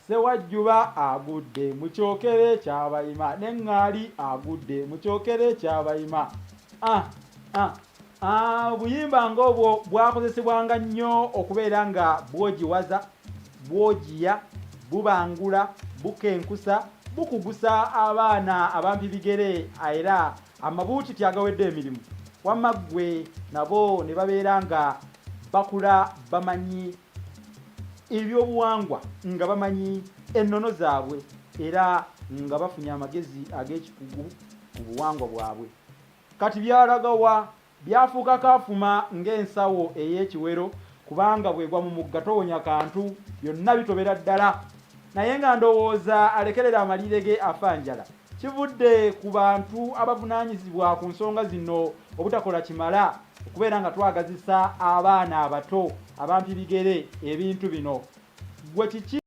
Sewajjuba agudde mu kyokere ky'abayima n'eŋŋaali agudde mu kyokere ky'abayima. Obuyimba ng'obwo bwakozesebwanga nnyo okubeera nga bwogiwaza, bwogiya, bubangula, bukenkusa, bukugusa abaana abampi bigere era amabuutiti agawedde emirimu. Wamma ggwe nabo ne babeera nga bakula bamanyi ebyobuwangwa, nga bamanyi ennono zaabwe era nga bafunye amagezi ag'ekikugu ku buwangwa bwabwe. Kati byalagawa byafuuka kaafuma ng'ensawo ey'ekiwero, kubanga bwegwa mu mugga towonya kantu, byonna bitobera ddala. Naye nga ndowooza alekerera amalire ge afa njala. Kivudde ku bantu abavunaanyizibwa ku nsonga zino obutakola kimala okubeera nga twagazisa abaana abato abampi bigere ebintu bino. Gwe kiki